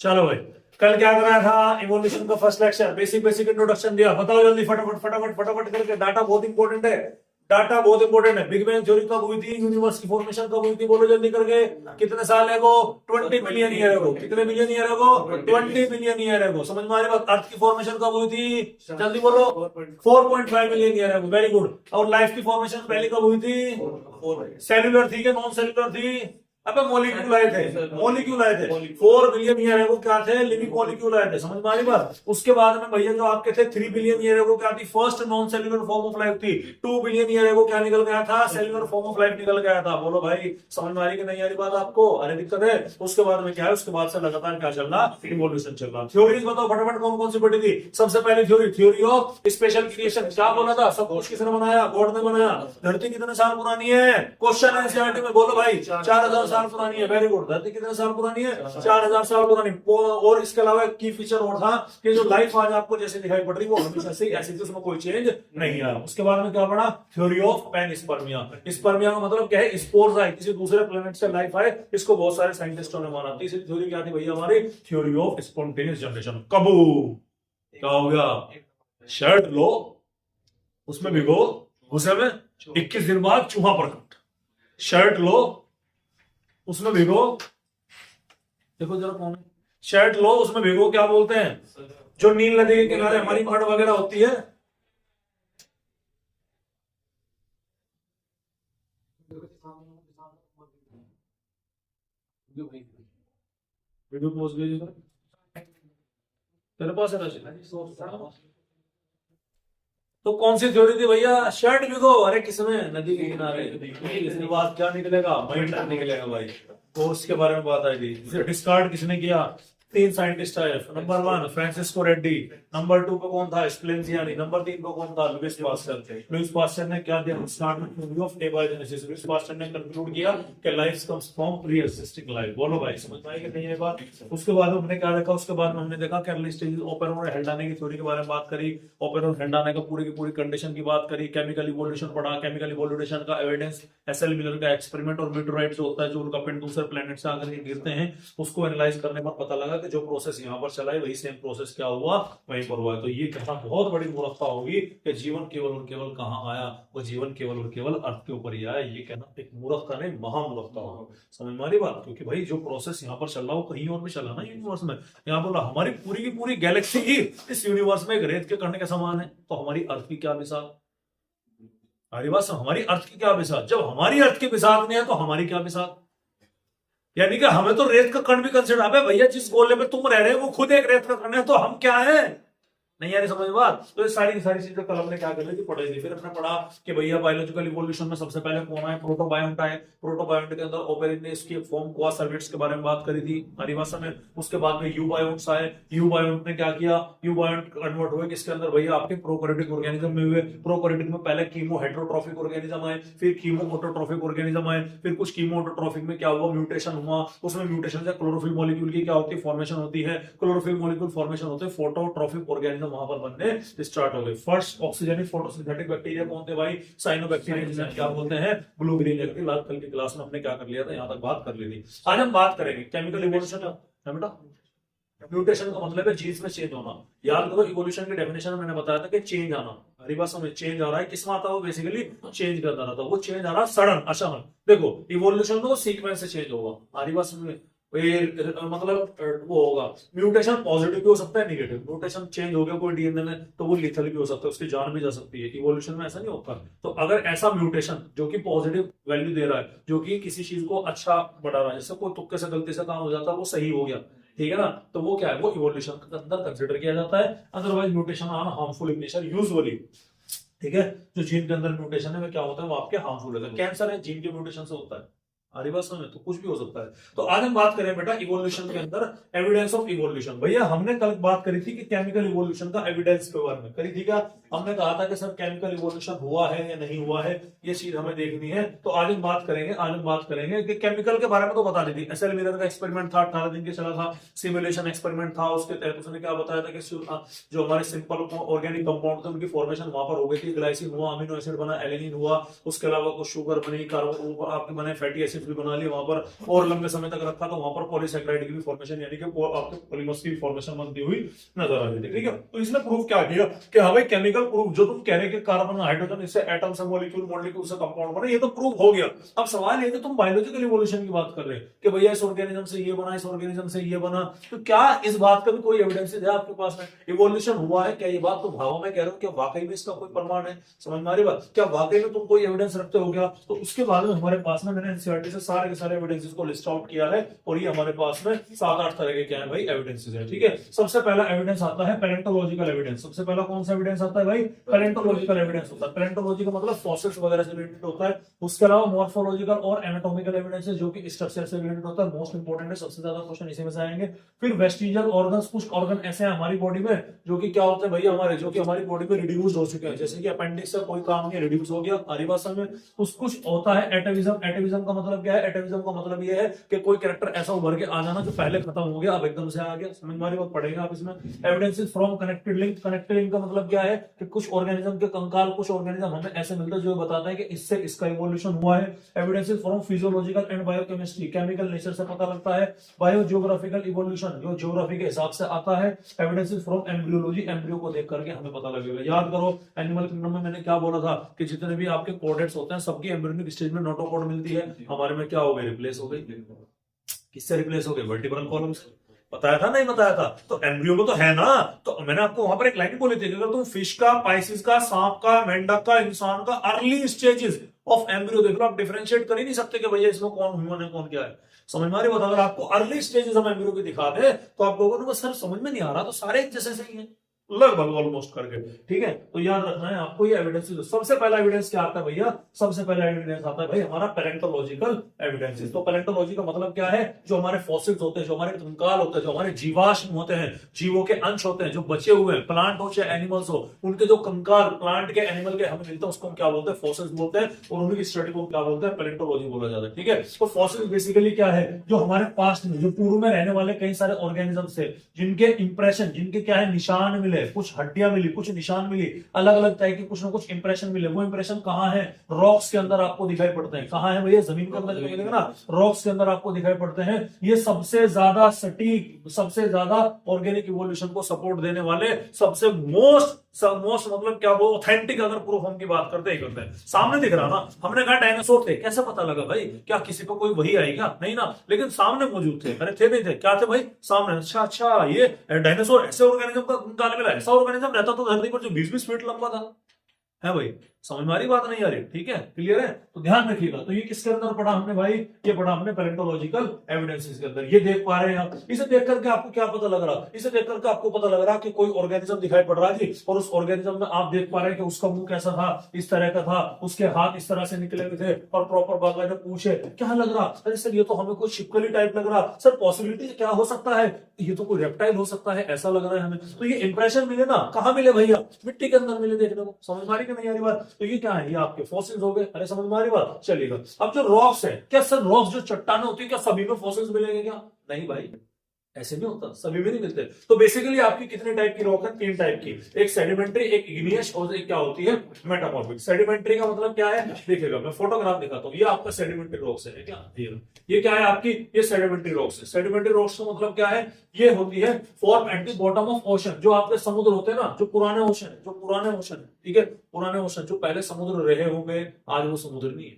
चलो भाई, कल क्या कराया था? इवोल्यूशन का first lecture, basic basic introduction दिया। बताओ जल्दी, फटाफट फटाफट फटाफट करके। डाटा बहुत इंपॉर्टेंट है, डाटा बहुत इंपॉर्टेंट है। बिग बैंग थ्योरी कब हुई थी? यूनिवर्स की फॉर्मेशन कब हुई थी? बोलो जल्दी करके। कितने साल है वो? 20 मिलियन ईयर है। कितने मिलियन ईयर है वो? 20 मिलियन ईयर है। समझ में आ रही बात? अर्थ की फॉर्मेशन कब हुई थी? जल्दी बोलो। 4.5 मिलियन ईयर है। Very good. और लाइफ की फॉर्मेशन पहले कब हुई थी? सेल्यूलर थी कि नॉन सेल्यूलर थी? अबे मॉलिक्यूल आए थे, मॉलिक्यूल आए थे। 4 बिलियन ईयर है वो क्या थे? लिविंग मॉलिक्यूल आए थे। समझ में आ रही बात? उसके बाद में भैया जो आपके थे 3 बिलियन ईयर है वो क्या थी? First non cellular form of life थी। 2 बिलियन ईयर है वो क्या निकल गया था? सेल्यूलर फॉर्म ऑफ लाइफ निकल गया था। बोलो भाई, समझ में आ रही कि नहीं आ रही बात आपको? अरे दिक्कत है। उसके बाद में क्या है? उसके बाद से लगातार क्या चल रहा? इवोल्यूशन चल रहा। थ्योरीज बताओ फटाफट, कौन कौन सी पढ़ी थी? सबसे पहले थ्योरी ऑफ स्पेशल क्रिएशन। क्या बोला था? सब कुछ किसने बनाया? गॉड ने बनाया। धरती कितने साल पुरानी है? क्वेश्चन एनसीईआरटी में। बोलो भाई, 4000 साल पुरानी है। Very good. धरती कितने साल पुरानी है? 4000 साल पुरानी। और इसके अलावा की फीचर और था कि जो लाइफ आज आपको जैसे दिखाई पड़ रही वो हमेशा से ऐसी थी, उसमें कोई चेंज नहीं आया। उसके बाद में क्या पढ़ा? Theory of panspermia. स्पर्मिया का मतलब क्या है? स्पोर्स आए, किसी दूसरे प्लेनेट से लाइफ आए। इसको बहुत सारे साइंटिस्टों ने माना। तीसरी थ्योरी क्या थी भैया हमारी? Theory of spontaneous generation. कबू क्या हो गया? शर्ट लो, उसमें भिगो, उसे में 21 दिन बाद चूहा प्रकट। शर्ट लो, उसमें भिगो, देखो जरा कौन है। शर्ट लो, उसमें भिगो, क्या बोलते हैं? जो नील नदी के किनारे हमारी मड वगैरह होती है। वीडियो पोस्ट भेजिए तेरे पास है। तो कौन सी थ्योरी थी भैया? शर्ट भिगो। अरे किसमें? नदी के किनारे। इसके बाद क्या निकलेगा? माइंड निकलेगा भाई। कोर्स के बारे में बात आई थी। डिस्कार्ड किसने किया? 3 साइंटिस्ट आए। नंबर 1 फ्रांसिस्को रेड्डी, नंबर 2 पे कौन था? स्प्लेंजियानी, नंबर 3 पे कौन था? Louis Pasteur. लुइस पास्चर ने क्या दिया? स्टार्ट में थ्योरी ऑफ एबायोजेनेसिस। लुइस पास्चर ने कंक्लूड किया कि life comes from pre existing life. बोलो भाई, समझ में आई कि नहीं ये बात? उसके बाद हमने क्या देखा? उसके बाद में हमने देखा कि अर्ली स्टेजेस ओपेरोन और हेल्डाने की थ्योरी के बारे में बात करी। ओपेरोन हेल्डाने का पूरी की पूरी कंडीशन की बात करी। केमिकल इवोल्यूशन पढ़ा, केमिकल इवोल्यूशन का एविडेंस, एसएल मिलर का एक्सपेरिमेंट और मीटोराइट जो होता है, जो उनका पिंड दूसरे प्लेनेट से आकर गिरते हैं, उसको एनालाइज करने पर पता लगा कि जो प्रोसेस यहाँ पर चला है वही सेम प्रोसेस क्या हुआ? वहीं पर हुआ है। तो ये कहना बहुत बड़ी मूर्खता होगी कि जीवन केवल और केवल कहाँ आया? वो जीवन केवल और केवल अर्थ के ऊपर ही आया। ये कहना एक मूर्खता नहीं, महामूर्खता होगा। समझ में आ रही बात? क्योंकि भाई जो प्रोसेस यहाँ पर चल रहा हो कहीं और भी चला ना यूनिवर्स में। यहाँ पर हमारी पूरी की पूरी गैलेक्सी ही इस यूनिवर्स में एक रेत के कण के समान है। तो हमारी अर्थ की क्या मिसाल? हमारी बात, हमारी अर्थ की क्या मिसाल? जब हमारी अर्थ की मिसाल नहीं है तो हमारी क्या मिसाल? यानी कि हमें तो रेत का कण भी कंसिडर। अबे भैया, जिस गोले में तुम रह रहे हो वो खुद एक रेत का कण है, तो हम क्या है? नहीं यार समझ बात? तो ये सारी चीजें कल हमने क्या कर ली थी? पढ़ी थी। फिर हमने पढ़ा कि भैया बायोलॉजिकल इवोल्यूशन में सबसे पहले कौन आए? प्रोटोबायोंट आए। प्रोटोबायोंट के अंदर ओपेरिन ने इसकी फॉर्म क्वास सर्विट्स के बारे में बात करी थी हरिवासा में। उसके बाद में यूबायोंट्स आए। यूबायोंट ने क्या किया? यूबायोंट कन्वर्ट हुए किसके अंदर भैया? आपके प्रोकैरियोटिक ऑर्गेनिज्म में हुए। प्रोकैरियोटिक में पहले कीमो हेटेरोट्रॉफिक ऑर्गेनिज्म आए, फिर कीमो ऑटोट्रॉफिक ऑर्गेनिज्म आए, फिर कुछ कीमो ऑटोट्रॉफिक में क्या हुआ? म्यूटेशन हुआ। उसमें म्यूटेशन से क्लोरोफिल मॉलिक्यूल की क्या होती है? फॉर्मेशन होती है। क्लोरोफिल मॉलिक्यूल फॉर्मेशन होते हैं, फोटोट्रॉफिक ऑर्गेनिज्म वहां पर बनने स्टार्ट हो गए। फर्स्ट ऑक्सीजनिक फोटोसिंथेटिक बैक्टीरिया कौन थे भाई? साइनोबैक्टीरिया, जिसे क्या बोलते हैं? Blue green algae. लास्ट कल की क्लास में हमने क्या कर लिया था? यहाँ तक बात कर ली थी। आज हम बात करेंगे केमिकल इवोल्यूशन है बेटा। म्यूटेशन का मतलब है जीन्स में चेंज होना। याद करो, इवोल्यूशन की डेफिनेशन में मैंने बताया था कि चेंज आना। हरी बात समझ? चेंज आ रहा है किसमें आता है? वो बेसिकली चेंज करता रहता है। वो चेंज आ रहा है सडन, अचानक। देखो इवोल्यूशन में वो सीक्वेंस से चेंज होगा। हरी बात समझ? मतलब वो होगा म्यूटेशन पॉजिटिव भी हो सकता है, नेगेटिव। म्यूटेशन चेंज हो गया कोई डीएनए में तो वो लिथल भी हो सकता है, उसकी जान भी जा सकती है। इवोल्यूशन में ऐसा नहीं होता। तो अगर ऐसा म्यूटेशन जो कि पॉजिटिव वैल्यू दे रहा है, जो कि किसी चीज को अच्छा बढ़ा रहा है, जैसे कोई तुक्के से गलती से काम हो जाता है वो सही हो गया, ठीक है ना, तो वो क्या है? वो इवोल्यूशन के अंदर कंसिडर किया जाता है। अदरवाइज म्यूटेशन आना हार्मफुल इन नेचर यूजुअली, ठीक है। जो जीन के अंदर म्यूटेशन है वो क्या होता है? वो आपके हार्मफुल होता है। कैंसर है जीन के म्यूटेशन से होता है। हमारी बात समझ? तो कुछ भी हो सकता है। तो आज हम बात करें बेटा इवोल्यूशन के अंदर एविडेंस ऑफ इवोल्यूशन। भैया हमने कल बात करी थी कि केमिकल इवोल्यूशन का एविडेंस के बारे में करी थी क्या? हमने कहा था कि सर केमिकल इवोल्यूशन हुआ है या नहीं हुआ है, ये चीज हमें देखनी है। तो आज हम बात करेंगे कि केमिकल के बारे में तो बता दी थी। एसएल मिलर का एक्सपेरिमेंट था, 18 दिन के चला था। सिमुलेशन एक्सपेरिमेंट था, उसके तहत उसने क्या बताया था कि जो हमारे सिंपल ऑर्गेनिक कंपाउंड थे उनकी फॉर्मेशन वहां पर हो गई थी। ग्लाइसिन हुआ, अमीनो एसिड बना, एलेनिन हुआ, उसके अलावा कुछ शुगर बनी, कार्बन आपके बने, फैटी एसिड स्पीशीज भी बना ली वहां पर और लंबे समय तक रखा तो वहां पर पॉलीसेकेराइड की भी फॉर्मेशन यानी कि आपके पॉलीमर्स की फॉर्मेशन बनती हुई नजर आ रही थी। ठीक है, तो इसने प्रूफ क्या किया कि हाँ भाई केमिकल प्रूफ जो तुम कह रहे कि कार्बन हाइड्रोजन इससे एटम से मॉलिक्यूल मॉलिक्यूल से कंपाउंड बने, ये तो प्रूफ हो गया। अब सवाल ये कि तुम बायोलॉजिकल इवोल्यूशन की बात कर रहे हैं कि भैया इस ऑर्गेनिज्म से ये बना, इस ऑर्गेनिज्म से ये बना, तो क्या इस बात का भी कोई एविडेंस है आपके पास में? इवोल्यूशन हुआ है क्या, ये बात तुम हवा में कह रहे हो, क्या वाकई में इसका कोई प्रमाण है? समझ में आ रही बात? क्या वाकई में तुम कोई एविडेंस रखते हो क्या? तो उसके बाद में हमारे पास में मैंने एनसीईआरटी से सारे के सारे एविडेंसेस को लिस्ट आउट किया है और ये हमारे पास में 7-8 तरह के क्या है भाई एविडेंसेस है। ठीक है, सबसे पहला एविडेंस आता है पैलेंटोलॉजिकल एविडेंस। सबसे पहला कौन सा एविडेंस आता है भाई? पैलेंटोलॉजिकल एविडेंस होता है। पैलेंटोलॉजी का मतलब फॉसिल्स वगैरह से रिलेटेड होता है। उसके अलावा मॉर्फोलॉजिकल और एनाटॉमिकल एविडेंस जो कि स्ट्रक्चर से रिलेटेड होता है, मोस्ट इंपोर्टेंट है, सबसे ज्यादा क्वेश्चन इसी में से आएंगे। फिर वेस्टिजियल ऑर्गन्स, कुछ ऑर्गन ऐसे हैं हमारी बॉडी में जो कि क्या होते हैं भैया हमारे, जो कि हमारी बॉडी में रिड्यूस हो चुके हैं, जैसे कि अपेंडिक्स से कोई काम नहीं, रिड्यूस हो गया हमारी भाषा में। कुछ होता है एटेविज्म। एटेविज्म का मतलब क्या है? एटेविज्म का मतलब ये है कि कोई कैरेक्टर ऐसा उभर के आ जाना जो पहले खत्म हो गया अब एकदम से आ गया। समझ में आ रही बात? पढ़ेगा आप इसमें। Evidences from connected link. Connected link का मतलब क्या है कि कुछ ऑर्गेनिज्म के कंकाल, कुछ ऑर्गेनिज्म हमें ऐसे मिलते हैं जो बताता है कि इससे इसका इवोल्यूशन हुआ है। Evidences from physiological and biochemistry. Chemical nature से पता लगता है। बायोजियोग्राफिकल इवोल्यूशन जो ज्योग्राफी के हिसाब से आता है। Evidences from embryology. एम्ब्रियो को देख करके हमें पता लगेगा। याद करो एनिमल किंगडम में मैंने क्या बोला था कि जितने भी आपके कोडेट्स होते हैं सबकी एम्ब्रियोनिक स्टेज में नोटोकोड मिलती है। हमारे में क्या हो गई? रिप्लेस हो गई। किससे रिप्लेस हो गई? वर्टिब्रल कॉलम से। बताया था नहीं बताया था? तो एम्ब्रियो में तो है ना। तो मैंने आपको वहां पर एक लाइन बोली थी कि अगर तुम फिश का, पाइसिस का, सांप का, मेंढक का, इंसान का अर्ली स्टेजेस ऑफ एम्ब्रियो देख लो, आप डिफरेंशिएट कर ही नहीं सकते कि भैया इसमें कौन ह्यूमन है कौन क्या है। समझ में आ रही बात? अगर आपको अर्ली स्टेजेस ऑफ एम्ब्रियो की दिखा दे तो आप लोगों को सर समझ में नहीं आ रहा, तो सारे एक जैसे ही हैं लगभग ऑलमोस्ट करके। ठीक है, तो याद रखना है आपको ये एविडेंस। सबसे पहला एविडेंस क्या आता है भैया? सबसे पहला एविडेंस आता है भाई हमारा पैलेंटोलॉजिकल एविडेंसेस। तो पैलेंटोलॉजी का मतलब क्या है? जो हमारे फॉसिल्स होते हैं, जो हमारे कंकाल होते हैं, जो हमारे जीवाश्म होते हैं, जीवों के अंश होते हैं जो बचे हुए हैं, प्लांट हो चाहे एनिमल्स हो, उनके जो कंकाल प्लांट के, एनिमल के हमें मिलते हैं उसको हम क्या बोलते हैं? फॉसिल्स बोलते हैं। और उनकी स्टडी को क्या बोलते हैं? पैलेंटोलॉजी बोला जाता है। ठीक है, तो फॉसिल्स बेसिकली क्या है? जो हमारे पास्ट में, जो पूर्व में रहने वाले कई सारे ऑर्गेनिजम्स थे जिनके इंप्रेशन, जिनके क्या है निशान मिले, कुछ हड्डियां मिली, कुछ निशान मिली, अलग अलग टाइप के कुछ ना कुछ इंप्रेशन मिले। वो इंप्रेशन कहां है? रॉक्स के अंदर आपको दिखाई पड़ते हैं। कहां है भैया? जमीन के अंदर मिलेगा ना, रॉक्स के अंदर आपको दिखाई पड़ते हैं। ये सबसे ज्यादा सटीक, सबसे ज्यादा ऑर्गेनिक इवोल्यूशन को सपोर्ट देने वाले, सबसे मोस्ट मतलब क्या वो ऑथेंटिक अगर प्रूफ हम की बात करते ही करते हैं। सामने दिख रहा ना, हमने कहा डायनासोर थे, कैसे पता लगा भाई? क्या किसी को कोई वही आई क्या? नहीं ना, लेकिन सामने मौजूद थे। अरे थे नहीं थे? क्या थे भाई? सामने। अच्छा ये डायनासोर ऐसे ऑर्गेनिज्म का काल मिला, ऐसा ऑर्गेनिज्म रहता तो धरती पर जो 20-20 फीट लंबा था। है भाई? समझ में आ रही बात? नहीं आ रही? ठीक है, क्लियर है? तो ध्यान रखिएगा। तो ये किसके अंदर पढ़ा हमने भाई? ये पढ़ा हमने पैलेंटोलॉजिकल एविडेंसेस के अंदर। ये देख पा रहे हैं आप? इसे देख करके आपको क्या पता लग रहा? इसे देख करके आपको पता लग रहा कि कोई ऑर्गेनिज्म दिखाई पड़ रहा है जी, और उस ऑर्गेनिज्म में आप देख पा रहे हैं कि उसका मुंह कैसा था, इस तरह का था, उसके हाथ इस तरह से निकले हुए थे और प्रॉपर बाकायदा पूछे। क्या लग रहा? अरे सर ये तो हमें कोई छिपकली टाइप लग रहा। सर पॉसिबिलिटी क्या हो सकता है? ये तो कोई रेप्टाइल हो सकता है, ऐसा लग रहा है हमें। तो ये इंप्रेशन मिले ना, कहां मिले भैया? मिट्टी के अंदर मिले देखने को। समझ में आ रही कि नहीं आ रही बात? तो ये क्या है? ये आपके फॉसिल्स हो गए। अरे समझ में आ रही बात? चलिएगा। अब जो रॉक्स है, क्या सर रॉक्स जो चट्टानें होती है क्या सभी में फॉसिल्स मिलेंगे क्या? नहीं भाई, ऐसे नहीं होता, सभी में नहीं मिलते। तो बेसिकली आपकी कितने टाइप की रॉक है? 3 टाइप की, एक सेडिमेंट्री, एक इग्नियस और एक क्या होती है? मेटामॉर्फिक। सेडिमेंट्री का मतलब क्या है? देखिएगा मैं फोटोग्राफ दिखाता हूँ। ये आपका सेडिमेंट्री रॉक्स है क्या? ये क्या है आपकी? ये सेडिमेंट्री रॉक्स है। सेडिमेंट्री रॉक्स का मतलब क्या है? ये होती है form at the bottom of ocean. जो आपके समुद्र होते हैं ना, जो पुराने ओशन है, जो पुराने ओशन है, ठीक है, पुराने ओशन जो पहले समुद्र रहे होंगे, आज वो समुद्र नहीं है,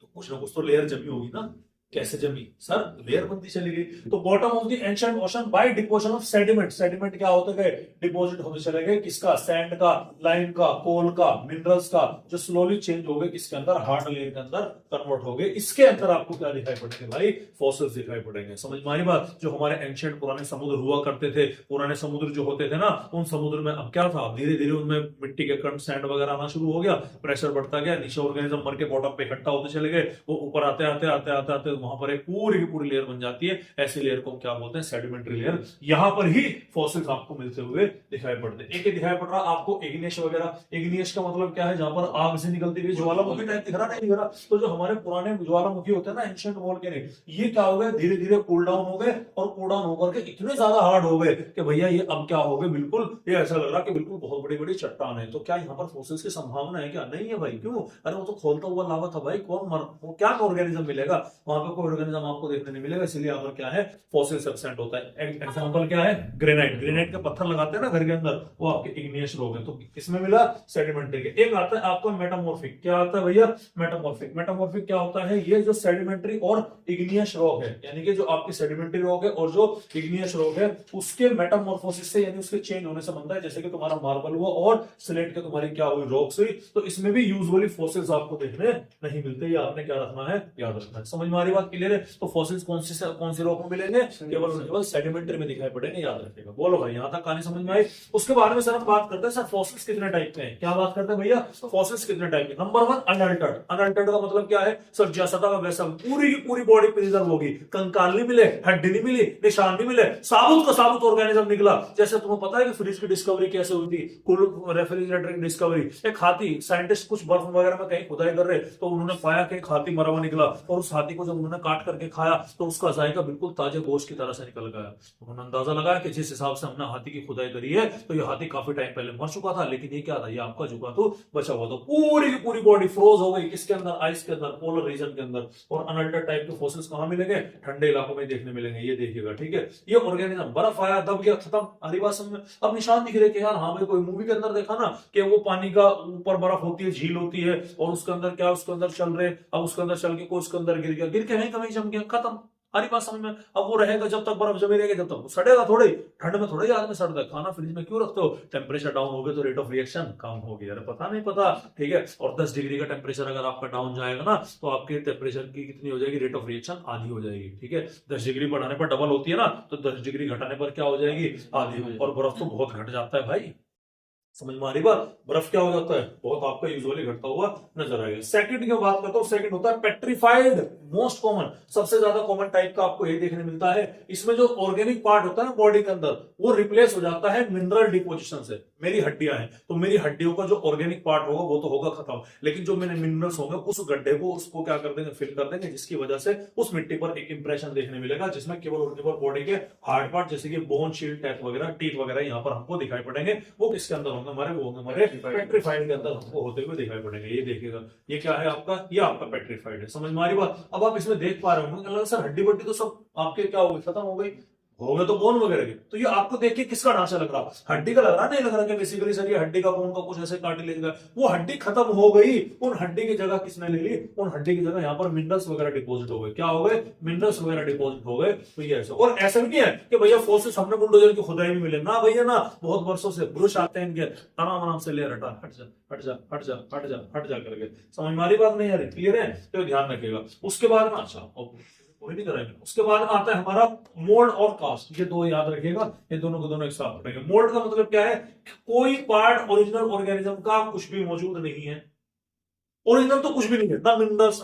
तो कुछ ना कुछ तो लेयर जमी होगी ना। कैसे जमी? सर लेयर बनती चली गई। तो bottom of the ancient ocean by deposition of sediment. Sediment क्या होते गए? डिपॉजिट होते चले गए। किसका? सैंड का, लाइम का, कोल का, मिनरल्स का, जो स्लोली चेंज हो गए किसके अंदर? हार्ड लेयर के अंदर कन्वर्ट हो गए। इसके अंदर आपको क्या दिखाई पड़ेंगे भाई? फॉसिल्स दिखाई पड़ेंगे। समझ में आ रही बात? जो हमारे एंशिएंट पुराने समुद्र हुआ करते थे, पुराने समुद्र जो होते थे ना, उन समुद्र में अब क्या था? धीरे धीरे उनमें मिट्टी के कण, सैंड वगैरह आना शुरू हो गया, प्रेशर बढ़ता गया, नीचे ऑर्गेनिज्म मर के बॉटम पे इकट्ठा होते चले गए। वो ऊपर आते आते आते आते आते वहां पर एक पूरी की पूरी लेयर बन जाती है। ऐसी लेयर को हम क्या बोलते हैं, सेडिमेंट्री लेयर। यहां पर ही फॉसिल्स आपको मिलते हुए दिखाई पड़ते हैं। एक ही दिखाई पड़ रहा आपको इग्नियस वगैरह। इग्नियस का मतलब क्या है, जहां पर आग से निकलती हुई ज्वालामुखी टाइप दिख रहा नहीं दिख रहा। तो जो हमारे पुराने ज्वालामुखी होते हैं ना, एंशिएंट वोल्केनिक, ये क्या हो गए, धीरे धीरे कूल डाउन हो गए, और कूल डाउन होकर के इतने ज्यादा हार्ड हो गए कि भैया ये अब क्या हो गए, बिल्कुल ये ऐसा लग रहा कि बिल्कुल बहुत बड़ी बड़ी चट्टान है। तो क्या यहाँ पर फॉसिल्स की संभावना है क्या? नहीं है भाई। क्यों? अरे वो तो खोलता हुआ लावा था भाई, वो क्या ऑर्गेनिज्म मिलेगा वहां पे? कोई ऑर्गेनिज्म आपको देखने नहीं मिलेगा। इसलिए यहाँ पर क्या है, फॉसिल्स एब्सेंट होता है। एग्जांपल क्या है, ग्रेनाइट। ग्रेनाइट के पत्थर लगाते हैं ना घर के अंदर, वो आपके इग्नियस रॉक है। तो इसमें मिला सेडिमेंट्री के। एक आता है आपका मेटामॉर्फिक। क्या आता है भैया? मेटामॉर्फिक। मेटामॉर्फिक क्या होता है? ये जो सेडिमेंट्री और इग्नियस रॉक है, यानी कि जो आपकी सेडिमेंट्री रॉक है और जो इग्नियस रॉक है, उसके मेटामॉर्फोसिस से, यानी उसके चेंज होने से बनता है। जैसे कि तुम्हारा मार्बल हुआ और स्लेट के तुम्हारी क्या हुई, रॉक्स हुई। तो इसमें भी यूजुअली फॉसिल्स आपको देखने नहीं मिलते। ये आपने क्या रखना है, याद रखना है। समझ में आ रही बात? क्लियर है? तो फॉसिल्स कौन सी रॉक में मिलेंगे? केवल सेडिमेंट्री में दिखाई पड़ेंगे, याद रखिएगा। बोलो भाई, यहां तक कहानी समझ में आई? उसके बारे में सर हम बात करते हैं, सर फॉसिल्स कितने टाइप के हैं। क्या बात करते हैं भैया? फॉसिल्स कितने टाइप के? Number 1, unaltered. अनअल्टर्ड का मतलब क्या है सर? जैसा था वैसा, पूरी की पूरी बॉडी प्रिजर्व होगी, कंकाल नहीं मिले, हड्डी नहीं मिली, निशान नहीं मिले, साबुत का साबुत ऑर्गेनिज्म निकला। जैसे तुम्हें पता है कि फ्रिज की डिस्कवरी कैसे हुई थी, कूल रेफ्रिजरेटर की डिस्कवरी। एक हाथी, साइंटिस्ट कुछ बर्फ वगैरह में कहीं खुदाई कर रहे तो उन्होंने पाया कि एक हाथी मरा हुआ निकला, और उस हाथी को जब उन्होंने काट करके खाया तो उसका जायका बिल्कुल ताजे गोश्त की तरह से निकल गया। उन्होंने अंदाजा लगाया कि जिस हिसाब से हमने हाथी की खुदाई करी है तो ये हाथी काफी टाइम पहले मर चुका था, लेकिन ये क्या था, ये आपका जुगा तो बचा हुआ। तो पूरी की पूरी बॉडी फ्रोज हो गई, किसके अंदर? आइस के अंदर, पोलर रीजन के अंदर। और अनअल्टर्ड टाइप के फॉसिल्स कहां मिलेंगे? ठंडे इलाकों में देखने मिलेंगे। ये देखिएगा, ठीक है। ये ऑर्गेनिज्म, बर्फ आया, दब गया, खत्म। हरी बात समझ में? अब निशान दिख रहे कि यार हाँ भाई, कोई मूवी के अंदर देखा ना कि वो पानी का ऊपर बर्फ होती है, झील होती है, और उसके अंदर क्या, उसके अंदर चल रहे, अब उसके अंदर चल के कोई उसके अंदर गिर गया, गिर के वहीं कहीं जम गया, खत्म। हरी बात समझ में? अब वो रहेगा जब तक बर्फ जमी रहेगी, जब तक सड़ेगा थोड़ी। ठंड में थोड़ी आदमी सड़ता है। खाना फ्रिज में क्यों रखते हो? टेम्परेचर डाउन हो गया तो रेट ऑफ रिएक्शन कम हो गया। अरे पता नहीं पता, ठीक है। और 10 डिग्री का टेम्परेचर अगर आपका डाउन जाएगा ना, तो आपके टेम्परेचर की कितनी हो जाएगी, रेट ऑफ रिएक्शन आधी हो जाएगी, ठीक है। 10 डिग्री बढ़ाने पर डबल होती है ना, तो 10 डिग्री घटाने पर क्या हो जाएगी, आधी। और बर्फ तो बहुत घट जाता है भाई। समझ में आ रही बात? बर्फ क्या हो जाता है, बहुत आपका यूजुअली घटता हुआ नजर आएगा। सेकंड की बात करता हूं, सेकंड होता है पेट्रिफाइड। मोस्ट कॉमन, सबसे ज्यादा कॉमन टाइप का आपको ये देखने मिलता है। इसमें जो ऑर्गेनिक पार्ट होता है ना बॉडी के अंदर, वो रिप्लेस हो जाता है मिनरल डिपोजिशन से। मेरी हड्डियां हैं तो मेरी हड्डियों का जो ऑर्गेनिक पार्ट होगा वो तो होगा खत्म, लेकिन जो मेरे मिनरल्स होंगे उस गड्ढे को, उसको क्या कर देंगे, फिल कर देंगे, जिसकी वजह से उस मिट्टी पर एक इंप्रेशन देखने मिलेगा, जिसमें केवल और केवल बॉडी के हार्ड पार्ट जैसे कि बोन, शील्ड, टेथ वगैरह, टीथ वगैरह यहाँ पर हमको दिखाई पड़ेंगे। वो किसके अंदर होंगे हमारे, वो होंगे हमारे पेट्रिफाइड के अंदर हमको होते हुए दिखाई पड़ेंगे। ये देखिएगा, ये क्या है आपका, ये आपका पेट्रिफाइड है। समझ में आ रही बात? अब आप इसमें देख पा रहे होंगे सर हड्डी बड्डी तो सब आपके क्या हो गई, खत्म हो गई, हो गए तो बोन वगैरह के। तो ये आपको देख के किसका ढांचा लग रहा, हड्डी का लग रहा, नहीं लग रहा कि बेसिकली सर ये हड्डी का, बोन का कुछ ऐसे कार्टिलेज का। वो हड्डी खत्म हो गई, उन हड्डी की जगह किसने ले ली, उन हड्डी की जगह यहाँ पर मिनरल्स वगैरह डिपॉजिट हो गए। क्या हो गए, मिनरल्स वगैरह डिपॉजिट हो गए। तो ये ऐसा, और ऐसा भी नहीं है कि भैया फोर्सेस हमने बुलडोजर की खुदाई में मिले ना भैया ना, बहुत वर्षों से ब्रुश आते हैं इनके, आराम से ले हटा, हट जा हट जा हट जा हट जा हट जा करके। समझ में आ रही बात नहीं आ रही? क्लियर है? तो ध्यान रखिएगा। उसके बाद में अच्छा कोई नहीं कराएंगे। उसके बाद में आता है हमारा मोल्ड और कास्ट। ये दो याद रखिएगा, ये दोनों को दोनों एक साथ पढ़ेंगे। मोल्ड का मतलब क्या है, कोई पार्ट ओरिजिनल ऑर्गेनिज्म का कुछ भी मौजूद नहीं है। ओरिजिनल तो कुछ भी नहीं है ना, मिनरल्स,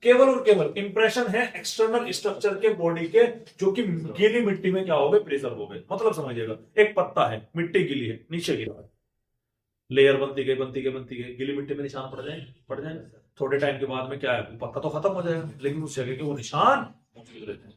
केवल और केवल इंप्रेशन है एक्सटर्नल स्ट्रक्चर के बॉडी के, जो कि गीली मिट्टी में क्या हो गए, प्रिजर्व हो गए। मतलब समझिएगा, एक पत्ता है, मिट्टी गीली है, नीचे गिरा है, लेयर बनती गई बनती गई बनती गई, गीली मिट्टी में निशान पड़ जाएंगे। थोड़े टाइम के बाद में क्या है, पत्ता तो खत्म हो जाएगा, लेकिन उस जगह के वो निशान मौजूद रहते हैं।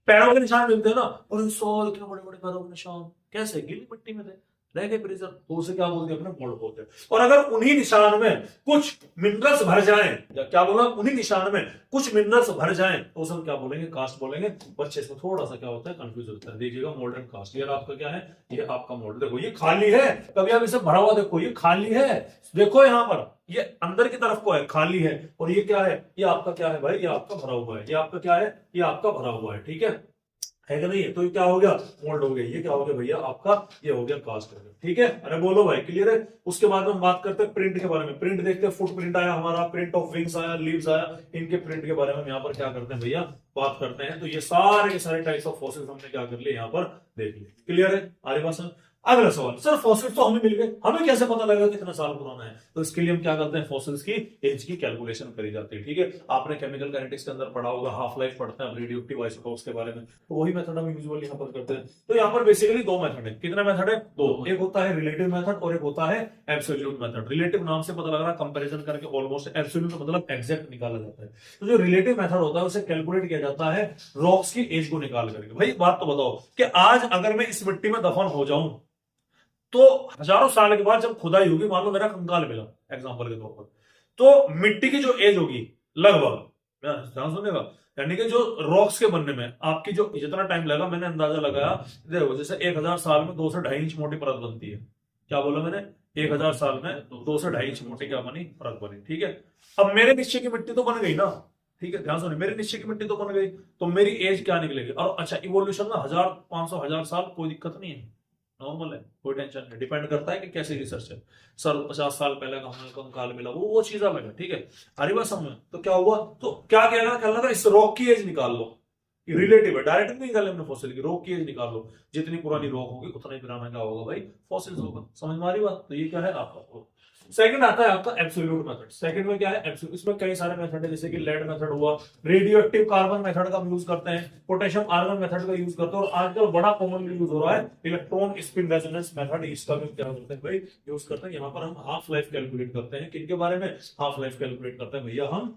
पैरों के निशान मिलते हैं ना, और इतने बड़े बड़े पैरों के निशान कैसे, गीली मिट्टी में थे, रह गए प्रिजर्व, तो उसे क्या बोलते हैं, अपने मोल्ड बोलते हैं। और अगर उन्हीं निशान में कुछ मिनरल्स भर जाएं, क्या बोला, उन्हीं निशान में कुछ मिनरल्स भर जाएं, तो उसे हम क्या बोलेंगे, कास्ट बोलेंगे। बच्चे इसमें थोड़ा सा क्या होता है, कंफ्यूज होता है। देखिएगा मोल्ड एंड कास्ट, ये आपका क्या है, ये आपका मोल्ड। देखो ये खाली है, कभी आप इसे भरा हुआ देखो, ये खाली है, देखो यहाँ पर ये अंदर की तरफ को है, खाली है, और ये क्या है, ये आपका क्या है भाई, ये आपका भरा हुआ है, ये आपका क्या है, ये आपका भरा हुआ है, ठीक है कि नहीं? तो ये क्या हो गया, मोल्ड हो गया। ये क्या हो गया भैया आपका, ये हो गया कास्ट हो गया, ठीक है। अरे बोलो भाई, क्लियर है? उसके बाद हम बात करते हैं प्रिंट के बारे में। प्रिंट देखते हैं, फुट प्रिंट आया हमारा, प्रिंट ऑफ विंग्स आया, लीव्स आया, इनके प्रिंट के बारे में हम यहाँ पर क्या करते हैं भैया, बात करते हैं। तो ये सारे के सारे टाइप्स ऑफ फॉसिल्स हमने क्या कर लिए, यहाँ पर देख लिए। क्लियर है? आगे बात, अगला सवाल, सर फॉसिल्स तो हमें मिल गए, हमें कैसे पता लगेगा कितना साल पुराना है? तो इसके लिए हम क्या करते हैं, फॉसिल्स की एज की कैलकुलेशन करी जाती है। ठीक है, आपने केमिकल काइनेटिक्स के अंदर पढ़ा होगा, हाफ लाइफ पढ़ते हैं रेडियोएक्टिव आइसोटोप्स के बारे में, तो वही मेथड हम यूजुअली यहाँ पर करते हैं। तो यहाँ पर बेसिकली दो मेथड है। कितने मेथड है? दो। एक होता है रिलेटिव मेथड और एक होता है एब्सोल्यूट मेथड। रिलेटिव नाम से पता लग रहा है कंपैरिजन करके ऑलमोस्ट, एब्सोल्यूट मतलब एग्जैक्ट निकाला जाता है। तो जो रिलेटिव मेथड होता है उसे कैलकुलेट किया जाता है रॉक्स की एज को निकाल करके। भाई बात तो बताओ कि आज अगर मैं इस मिट्टी में दफन हो जाऊं तो हजारों साल के बाद जब खुदाई होगी, मान लो मेरा कंकाल मिला एग्जांपल के तौर पर, तो मिट्टी की जो एज होगी लगभग, ध्यान सुनेगा, यानी कि जो रॉक्स के बनने में आपकी जो जितना टाइम लगा, मैंने अंदाजा लगाया, देखो जैसे 1000 साल में 2 से 2.5 इंच मोटी परत बनती है। क्या बोला मैंने? 1000 साल में 2 से 2.5 इंच मोटी क्या बनी? परत बनी। ठीक है, अब मेरे निश्चय की मिट्टी तो बन गई ना। ठीक है, ध्यान सुनिए, मेरे निश्चय की मिट्टी तो बन गई, तो मेरी एज क्या निकलेगी? और अच्छा, इवोल्यूशन में 1500 साल कोई दिक्कत नहीं है, नॉर्मल है, कोई टेंशन नहीं। डिपेंड करता है कि कैसी रिसर्च है। सर 50 साल पहले का हमें कंकाल मिला, वो चीज अलग है। ठीक है, हरी बात समझ। तो क्या हुआ, तो क्या कहना था, इस रॉक की एज निकाल लो। रिलेटिव है, डायरेक्ट नहीं निकाले हमने फॉसिल की, रॉक की एज निकाल लो। जितनी पुरानी रॉक होगी उतना ही पुराना क्या होगा भाई? फॉसिल्स होगा। समझ में आ रही बात? तो ये क्या है आपका। सेकंड आता है आपका एब्सोल्यूट मेथड। सेकंड में क्या है? एब्सोल्यूट, इसमें कई सारे मेथड है, जैसे कि लेड मेथड हुआ, रेडियोएक्टिव कार्बन मेथड का हम यूज करते हैं, पोटेशियम आर्गन मेथड का यूज करते हैं, और आजकल बड़ा कॉमनली यूज हो रहा है इलेक्ट्रॉन स्पिन रेजोनेंस मेथड। इसका भी क्या करते हैं भाई? यूज करते हैं। यहाँ पर हम हाफ लाइफ कैलकुलेट करते हैं। किनके बारे में हाफ लाइफ कैलकुलेट करते हैं भैया? हम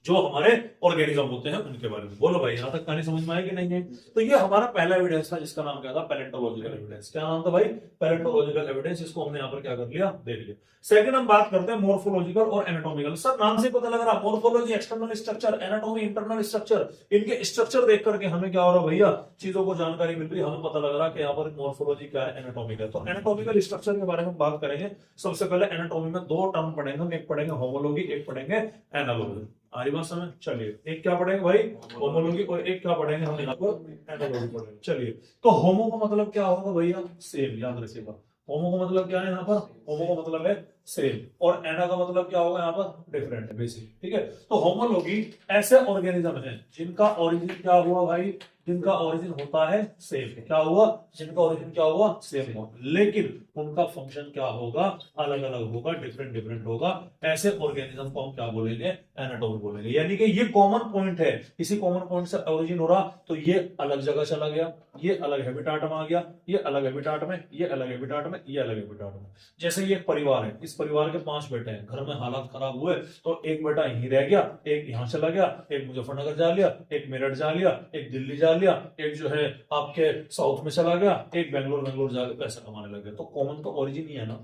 जो हमारे ऑर्गेनिज्म होते हैं उनके बारे में। बोलो भाई, यहां तक कहानी समझ में आएगी नहीं है? तो ये हमारा पहला एविडेंस था, जिसका नाम क्या था? Palaeontological evidence. क्या नाम था भाई? Palaeontological evidence. इसको हमने यहाँ पर क्या कर लिया? देख लिया। सेकंड हम बात करते हैं मॉर्फोलॉजिकल और एनाटॉमिकल। सर नाम से पता लग रहा, morphology external structure, anatomy internal structure. इनके स्ट्रक्चर देख करके हमें क्या हो रहा है भैया? चीजों को जानकारी मिल रही, हमें पता लग रहा कि यहाँ पर मॉर्फोलॉजी क्या है, एनाटॉमिकल। तो एनाटॉमिकल स्ट्रक्चर के बारे में बात करेंगे। सबसे पहले एनाटॉमी में दो टर्म पढ़ेंगे हम, एक पढ़ेंगे होमोलॉजी, एक पढ़ेंगे एनालॉजी। आरी बात समझ? चलिए, एक क्या पढ़ेंगे भाई? होमोलॉजी, और एक क्या पढ़ेंगे हम यहाँ पर? एनालॉजी पढ़ेंगे। चलिए, तो होमो का मतलब क्या होगा भैया? सेम, याद रखिएगा। होमो का मतलब क्या है यहाँ पर? होमो का मतलब है सेम, और एना का मतलब क्या होगा यहाँ पर? डिफरेंट है, बेसिक। ठीक है, तो होमोलॉगी ऐसे ऑर्गेनिज्म है जिनका ओरिजिन क्या हुआ भाई? जिनका ओरिजिन होता है सेम। क्या हुआ? जिनका ओरिजिन क्या हुआ? सेम हुआ, लेकिन उनका फंक्शन क्या होगा? अलग अलग होगा, डिफरेंट डिफरेंट होगा। ऐसे ऑर्गेनिज्म को हम क्या बोलेंगे? एनाटॉमी बोलेंगे। यानी कि ये कॉमन पॉइंट है, किसी कॉमन पॉइंट से ओरिजिन हो रहा, तो ये अलग जगह चला गया, ये अलग हैबिटाट में आ गया, ये अलग हैबिटाट में, ये अलग हैबिटाट में, ये अलग हैबिटाट में। जैसे ये परिवार है, इस परिवार के 5 बेटे हैं, घर में हालात खराब हुए तो एक बेटा यहीं रह गया, एक यहाँ चला गया, एक मुजफ्फरनगर जा लिया, एक मेरठ जा लिया, एक दिल्ली जा लिया, एक जो है आपके साउथ में चला गया, एक बेंगलोर जाकर पैसा कमाने लग गया। तो कॉमन तो ओरिजिन ही है ना,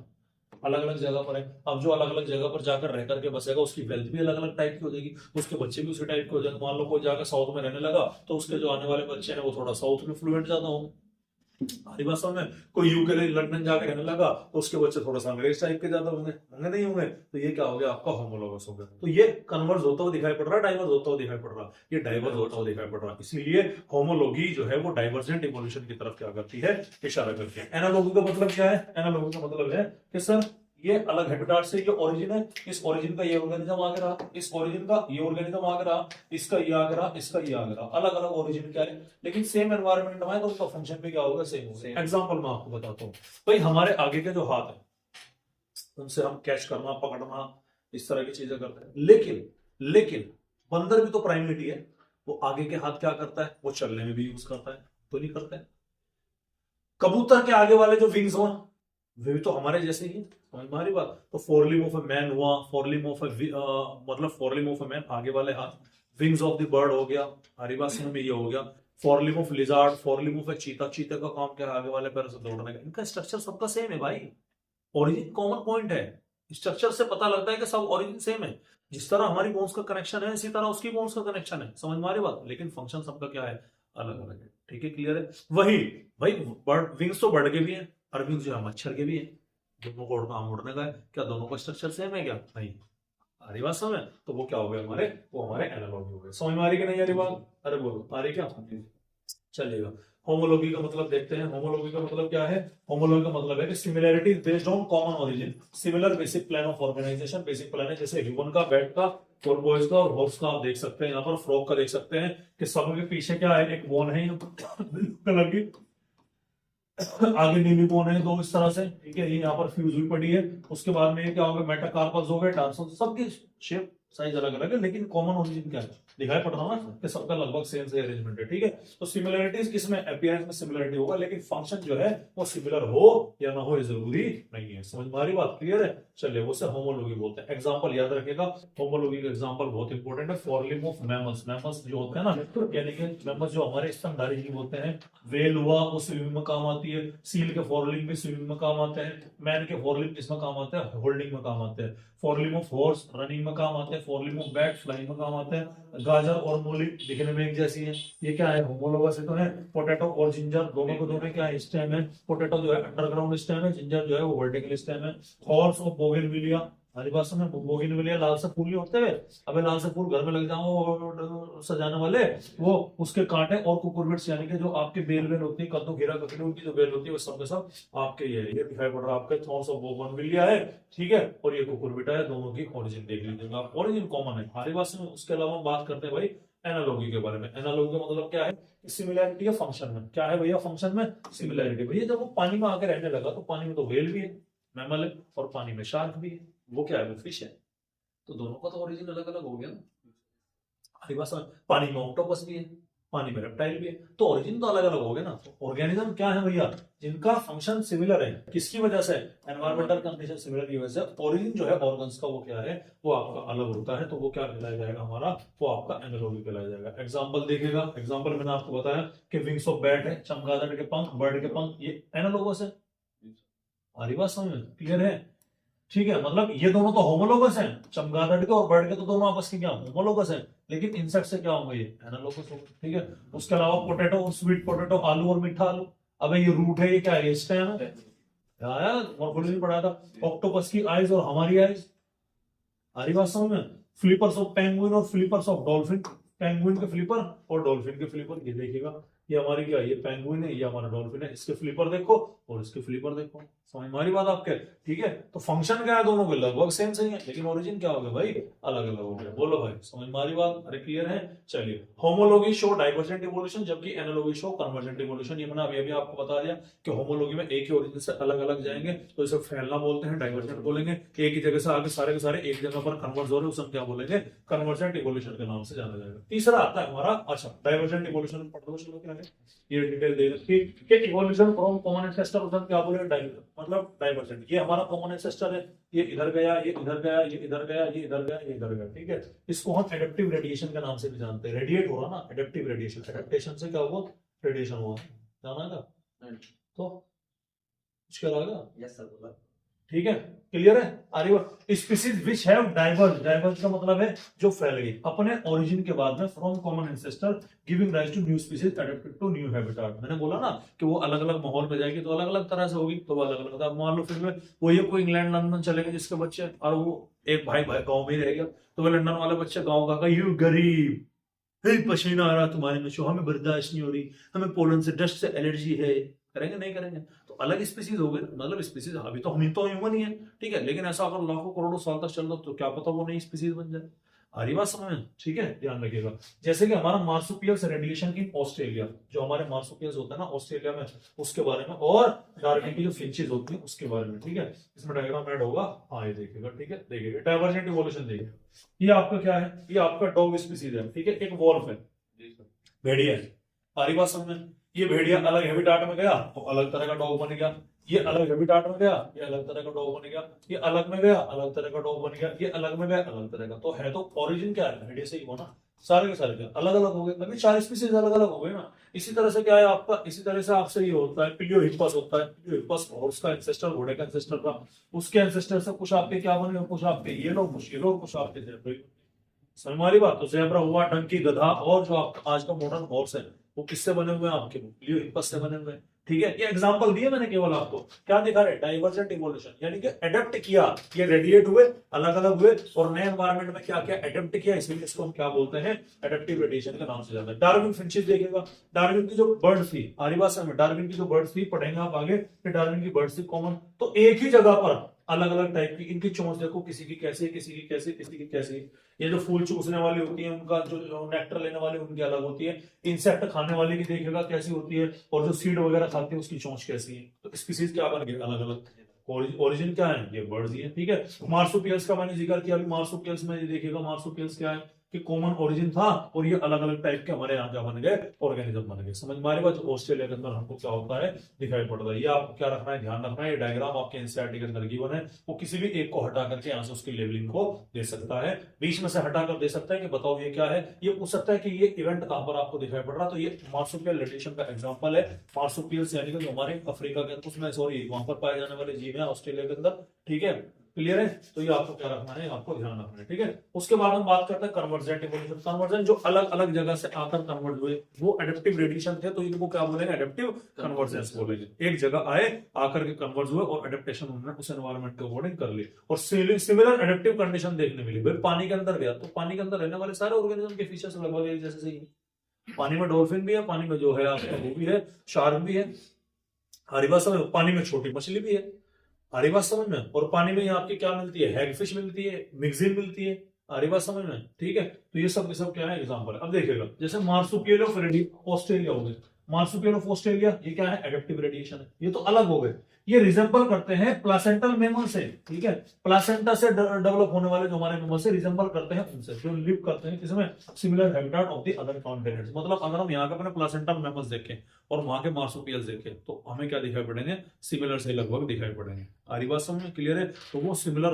अलग अलग जगह पर है। अब जो अलग अलग जगह पर जाकर रह करके बसेगा, उसकी वेल्थ भी अलग अलग टाइप की हो जाएगी, उसके बच्चे भी उसी टाइप के हो जाएंगे। मान लो कोई जाकर साउथ में रहने लगा, तो उसके जो आने वाले बच्चे हैं वो थोड़ा साउथ में फ्लुएंट ज्यादा होंगे। हमारी भाषा में कोई यूके लंदन जाकर रहने लगा, तो उसके बच्चे थोड़ा सा अंग्रेज टाइप के ज्यादा होंगे, होंगे नहीं होंगे? तो ये क्या हो गया आपका? होमोलॉगस हो गया। तो ये कन्वर्स होता हुआ दिखाई पड़ रहा है, डाइवर्स होता हुआ दिखाई पड़ रहा है, ये डाइवर्स होता हुआ दिखाई पड़ रहा है। इसीलिए होमोलॉगी जो है वो डाइवर्जेंट इवोल्यूशन की तरफ क्या करती है? इशारा करती है। एनालॉगी का मतलब क्या है? एनालॉगी का मतलब है कि सर ये अलग हैबिटाट से, ये ओरिजिन है, इस ओरिजिन का ये ऑर्गेनिज्म आगे रहा, इस ओरिजिन का ये ऑर्गेनिज्म आगे रहा, इसका ये आगे रहा, इसका ये आगे रहा। अलग अलग ओरिजिन क्या है, लेकिन सेम एनवायरनमेंट में है, तो उसका फंक्शन भी क्या होगा? सेम होगा। एग्जांपल मैं आपको बताता हूँ भाई, हमारे आगे के जो हाथ है उनसे हम कैच करना, पकड़ना, इस तरह की चीजें करते हैं, लेकिन बंदर भी तो प्राइमेटी है, वो आगे के हाथ क्या करता है? वो चलने में भी यूज करता है, तो नहीं करते हैं? कबूतर के आगे वाले जो विंग्स हो, वे भी तो हमारे जैसे ही, समझ में आ रही बात? तो four limb of a man हुआ, फोर लिम्ब ऑफ मतलब four limb of a man आगे वाले हाथ, विंग्स ऑफ द बर्ड हो गया, हमारी बात समझ में ये हो गया। Four limb of lizard, four limb of a चीता, चीते का काम क्या है? आगे वाले पैर से दौड़ने का। इनका स्ट्रक्चर सबका सेम है भाई, ओरिजिन कॉमन पॉइंट है। स्ट्रक्चर से पता लगता है कि सब ओरिजिन सेम है। जिस तरह हमारी बोन्स का कनेक्शन है, इसी तरह उसकी बोन्स का कनेक्शन है। समझ में आ रही बात? लेकिन फंक्शन सबका क्या है? अलग अलग है। ठीक है, क्लियर है? वही भाई, बर्ड विंग्स तो बर्ड के भी है, और विंग्स जो है मच्छर के भी है। दोनों को उड़ने का है, क्या दोनों का स्ट्रक्चर सेम है? क्या नहीं? आ रही बात समझ? तो वो क्या हो गया हमारे? वो हमारे एनालॉजी हो गए। समझ में आ रही कि नहीं आ रही बात? अरे बोलो, आ रही क्या? चलिएगा, होमोलॉगी का मतलब देखते हैं। होमोलॉगी का मतलब क्या है? होमोलॉगी का मतलब है कि similarity based on common origin, similar basic plan of organization. Basic plan है जैसे ह्यूमन का, बैट का, टोरबॉइज का और हॉर्स का। आप देख सकते हैं यहाँ पर, फ्रॉग का देख सकते हैं कि सब के पीछे क्या है? एक बोन है कलर की, आगे नीली बोन है दो इस तरह से, ठीक है, ये यहाँ पर फ्यूज हुई पड़ी है। उसके बाद में ये क्या होगा, मेटाकार्पस हो गए, टार्सन, सबकी शेप साइज अलग अलग है, लेकिन कॉमन ओरिजिन क्या है, दिखाई पड़ रहा है ना कि सबका लगभग सेम से अरेंजमेंट है, ठीक है। तो सिमिलरिटीज किसमें, अपीयरेंस में सिमिलरिटी होगा, लेकिन फंक्शन जो है वो सिमिलर हो या ना हो ये जरूरी नहीं है। समझ में आ रही बात, क्लियर है। चलिए उसे होमोलॉगी बोलते हैं। एग्जांपल याद रखिएगा, होमोलॉगी का एग्जांपल बहुत इंपॉर्टेंट है। फॉरलिम ऑफ मैमल्स, मैमल्स जो होते हैं ना, यानी कि मैमल्स जो हमारे स्तनधारी जीव होते हैं, वेल हुआ वो स्विमिंग में काम आती है, सील के फॉरलिम भी स्विमिंग में काम आते हैं, मैन के फॉरलिम किसमें काम आते हैं, होल्डिंग में काम आते हैं, फॉरलिम ऑफ हॉर्स रनिंग में काम आते हैं, फॉरलिम ऑफ बैट फ्लाइंग में काम आते हैं। गाजर और मूली दिखने में एक जैसी है, ये क्या है, होमोलोगस है तो है। पोटैटो और जिंजर दोनों को दोनों क्या है, स्टेम है। पोटैटो जो है अंडरग्राउंड स्टेम है, जिंजर जो है वो वर्टिकल स्टेम है। हॉर्स और बोगेनविलिया, हमारी बात सुनो, बोगेनविलिया लाल से फूल नहीं होते हुए, अबे लाल से फूल घर में लग जाओ सजाने वाले, वो उसके कांटे और कुकुरबिट्स, यानी कि जो आपके बेल बेल होती है, कद्दू खीरा ककड़ी, उनकी जो बेल होती है वो सब के सब आपके ये दिखाई पड़ रहा है, आपके थॉर्न्स ऑफ बोगेनविलिया है, ठीक है, और ये कुकुरबिटा है। दोनों की ओरिजिन देख लीजिएगा, ओरिजिन कॉमन है हमारी बात सुनो। उसके अलावा हम बात करते हैं भाई एनालॉगी के बारे में। एनालॉगी का मतलब क्या है, सिमिलैरिटी है फंक्शन में। क्या है भैया फंक्शन में सिमिलैरिटी, भैया जब वो पानी में आके रहने लगा तो पानी में तो व्हेल भी है, मैमल है, और पानी में शार्क भी है, वो क्या है, वो फिश है। तो दोनों का तो ओरिजिन अलग अलग हो गया ना। हमारी बात समझ, पानी में ऑक्टोपस भी है, पानी में रेप्टाइल भी है, तो ओरिजिन तो अलग अलग हो गया ना। तो ऑर्गेनिज्म क्या है भैया, जिनका फंक्शन सिमिलर है, किसकी वजह से, एनवायरमेंटल कंडीशन सिमिलर की वजह से ओरिजिन जो है ऑर्गन्स का वो क्या है, वो आपका अलग होता है, तो वो क्या कहलाया जाएगा हमारा, वो आपका एनालॉगी कहलाया जाएगा। एग्जांपल देखिएगा, एग्जांपल मैंने आपको बताया कि विंग्स ऑफ बैट है, चमगादड़ के पंख, बर्ड के पंख, ये एनालॉगस है। हमारी बात समझ में क्लियर है, ठीक है। मतलब ये दोनों तो होमोलोगस हैं, चमगादड़ के और बर्ड के तो दोनों आपस के क्या होमोलोगस हैं, लेकिन इंसेक्ट से क्या होंगे, ये एनालॉगस होंगे, ठीक है। उसके अलावा पोटैटो और स्वीट पोटैटो, आलू और मीठा आलू, अबे ये रूट है, ये क्या है, स्टेम है, यार मॉर्फोलॉजी पढ़ा था। ऑक्टोपस की आइज और हमारी आइज, हमारी बात समझ में। फ्लिपर्स ऑफ पेंगुइन और फ्लिपर्स ऑफ डॉल्फिन, पेंगुइन के फ्लिपर और डॉल्फिन के फ्लिपर, ये देखिएगा, ये हमारी क्या है, ये पेंगुइन है, ये हमारा डॉल्फिन है, इसके फ्लिपर देखो और इसके फ्लिपर देखो, समझ में आ रही बात आपके, ठीक है। तो फंक्शन क्या है दोनों के, लगभग सेम सही है, लेकिन ओरिजिन क्या हो गया भाई, अलग अलग हो गया। बोलो भाई समझ में आ रही बात, अरे क्लियर है। चलिए, होमोलॉगी शो डाइवर्जेंट इवोल्यूशन, जबकि एनालॉगी शो कन्वर्जेंट इवोल्यूशन। ये मैंने अभी अभी आपको बता दिया कि होमोलॉगी में एक ही ओरिजिन से अलग अलग जाएंगे तो इसे फैलना बोलते हैं, डाइवर्जेंट बोलेंगे। एक ही जगह से आगे सारे के सारे एक जगह पर कन्वर्ज हो रहे हैं, उसे हम क्या बोलेंगे, कन्वर्जेंट इवोल्यूशन के नाम से जाना जाएगा। तीसरा आता है हमारा, अच्छा डाइवर्जेंट इवोल्यूशन पढ़ लो, चलो क्या है, ये डिटेल दे रखी कि इवोल्यूशन फ्रॉम कॉमन एंसेस्टर, उधर क्या बोले, मतलब डाइवर्जेंट। ये हमारा कॉमन एंसेस्टर है, ये इधर गया, ये इधर गया, ये इधर गया, ये इधर गया, ये इधर गया, ठीक है। इसको हम एडेप्टिव रेडिएशन के नाम से भी जानते हैं। रेडिएट हो रहा ना, एडेप्टिव रेडिएशन, एडेप्टेशन से क्या हुआ, रेडिएशन हुआ, जाना था तो कुछ क्या लगा, यस सर बोला, ठीक है, क्लियर है। Are species which have diverge, diverge का मतलब है जो फैल गई अपने ओरिजिन के बाद में, from common ancestor giving rise to new species adapted to new habitat. मैंने बोला ना कि वो अलग अलग माहौल में जाएगी तो अलग अलग तरह से होगी, तो अलग अलग था। मान लो फिर में वो ये कोई इंग्लैंड लंदन चले गए जिसके बच्चे, और वो एक भाई भाई गाँव में ही रह गया, तो वो लंदन वाले बच्चे गाँव का यू गरीब, पसीना आ रहा तुम्हारे में, हमें बर्दाश्त नहीं हो रही, हमें पोलन से डस्ट से एलर्जी है, करेंगे नहीं करेंगे, तो अलग स्पीसीज हो गए, मतलब स्पीसीज अभी तो हम तो ह्यूमन ही है, ठीक है, लेकिन ऐसा अगर लाखों करोड़ों साल तक चल रहा तो क्या पता वो नई स्पीसीज बन जाए। हरी बात समझ में, ठीक है, ध्यान रखिएगा। जैसे कि हमारा मार्सुपियल्स रेडिएशन इन ऑस्ट्रेलिया, जो हमारे मार्सुपियल्स होता है ना ऑस्ट्रेलिया में, उसके बारे में, और डार्विन की जो फिंचेस होती है उसके बारे में, ठीक है। इसमें डायग्राम ऐड होगा, हाँ ये देखिएगा, ठीक है, देखिएगा डाइवर्जेंट इवोल्यूशन देखिएगा। ये आपका क्या है, ये आपका डॉग स्पीसीज है, ठीक है, एक वॉल्फ है, भेड़िया है, हरी बात समझ में। ये भेड़िया अलग हैबिटेट में गया तो अलग तरह का डॉग बन गया, ये अलग हैबिटेट में गया, ये अलग तरह का डॉग बन गया, ये अलग में गया अलग तरह का डॉग बन गया, ये अलग में गया अलग तरह का, तो है तो ओरिजिन क्या है, भेड़िया से ही हो ना, सारे के सारे अलग अलग हो गए, तभी 4 स्पीसीज अलग अलग हो गए ना। इसी तरह से क्या है आपका, इसी तरह से आपसे ये होता है पिलियोहिप्पस होता है, पिलियोहिप्पस हॉर्स का एंसेस्टर, घोड़े का एंसेस्टर था, उसके एंसेस्टर से कुछ आपके क्या बने, कुछ आपके ये लोग, कुछ ये लोग, कुछ आपके ज़ेब्रा। समझ में आ रही बात, तो ज़ेब्रा हुआ, डंकी गधा, और जो आपका आज का मॉडर्न हॉर्स है वो किससे बने हुए हैं, आपके पिलियोहिप्पस से बने हुए हैं, ठीक है। ये एग्जांपल दिए मैंने केवल आपको, क्या दिखा रहे, डाइवर्जेंट इवोल्यूशन, यानी कि अडेप्ट किया, ये रेडिएट हुए, अलग अलग हुए और नए एनवायरनमेंट में क्या क्या अडेप्ट किया, इसलिए इसको हम क्या बोलते हैं, एडेप्टिव रेडिएशन के नाम से जाता है। डार्विन फिंचेस देखिएगा, डार्विन की जो बर्ड थी, आरी बात समझ में, डार्विन की जो बर्ड थी, पढ़ेंगे आप आगे कि डार्विन की बर्ड थी कॉमन, तो एक ही जगह पर अलग अलग टाइप की इनकी चोंच देखो, किसी की कैसे, किसी की कैसे, किसी की कैसे। ये जो फूल चूसने वाली होती है उनका जो नेक्टर लेने वाली उनकी अलग होती है। इंसेक्ट खाने वाले की देखिएगा कैसी होती है, और जो सीड वगैरह खाते हैं उसकी चोंच कैसी है। तो स्पीसीज क्या बन गए अलग अलग। ओरिजिन क्या है, ये बर्ड्स ही है, ठीक है। मार्सुपियल्स का मैंने जिक्र किया, अभी मार्सुपियल्स में ये देखिएगा मार्सुपियल्स क्या है कि कॉमन ओरिजिन था, और ये अलग अलग टाइप के हमारे यहाँ क्या बन गए, ऑर्गेनिज्म बन गए। समझ में आ रही बात। ऑस्ट्रेलिया के अंदर हमको क्या होता है दिखाई पड़ता है। ये आपको क्या रखना है, ध्यान रखना है। ये डायग्राम आपके एनसीईआरटी के अंदर गिवन है, वो किसी भी एक को हटा करके यहाँ से उसकी लेबलिंग को दे सकता है, बीच में से हटा कर दे सकता है कि बताओ ये क्या है। ये पूछ सकता है कि ये इवेंट कहां पर आपको दिखाई पड़ रहा है। तो ये मार्सुपियल लेटेशन का एग्जांपल है। मार्सुपियल्स यानी कि जो हमारे अफ्रीका के अंदर, उसमें सॉरी वहां पर पाए जाने वाले जीव है ऑस्ट्रेलिया के अंदर, ठीक है। क्लियर है। तो ये आपको क्या रखना है, आपको ध्यान रखना है, ठीक है। उसके बाद हम बात करते हैं कन्वर्जेंट इवोल्यूशन। कन्वर्जेंट जो अलग अलग जगह से आकर कन्वर्ट हुए वो एडेप्टिव रेडिएशन थे, तो इनको क्या बोलेंगे, एडेप्टिव कन्वर्जेंस बोलेंगे। एक जगह आए, आकर के कन्वर्ट हुए और एडेप्टेशन उन्होंने उस एनवायरनमेंट के अकॉर्डिंग कर ली, और सिमिलर एडेप्टिव कंडीशन देखने मिली। भाई पानी के अंदर गया तो पानी के अंदर रहने वाले सारे ऑर्गेनिज्म के फीचर्स लगभग एक जैसे सही है। पानी में डॉल्फिन भी है, पानी में जो है आपका वो भी है, शार्क भी है, हमारी बात समझ। पानी में छोटी मछली भी है, हमारी बात समझ में। और पानी में आपकी क्या मिलती है, हैगफिश मिलती है, मिक्सिन मिलती है, हमारी बात समझ में, ठीक है। तो ये सब के सब क्या है, एग्जांपल है। अब देखिएगा जैसे मार्सुपियल ऑफ ऑस्ट्रेलिया हो गए, मार्सुपियल ऑफ ऑस्ट्रेलिया ये क्या है, एडेप्टिव रेडिएशन है। ये तो अलग हो गए, ये रिजेंबल करते हैं प्लासेंटल मेमल से, ठीक है। प्लासेंटा से डेवलप होने वाले जो हमारे मेमल से रिजेंबल करते हैं उनसे, जो लिव करते हैं किसमें, similar habitat of the other continents. मतलब अगर हम यहाँ के अपने प्लासेंटल मेमल्स देखें और वहां के मार्सुपियल्स देखें तो हमें क्या दिखाई पड़ेंगे, सिमिलर से लगभग दिखाई पड़ेंगे। आरी बात समझ में क्लियर है। तो वो सिमिलर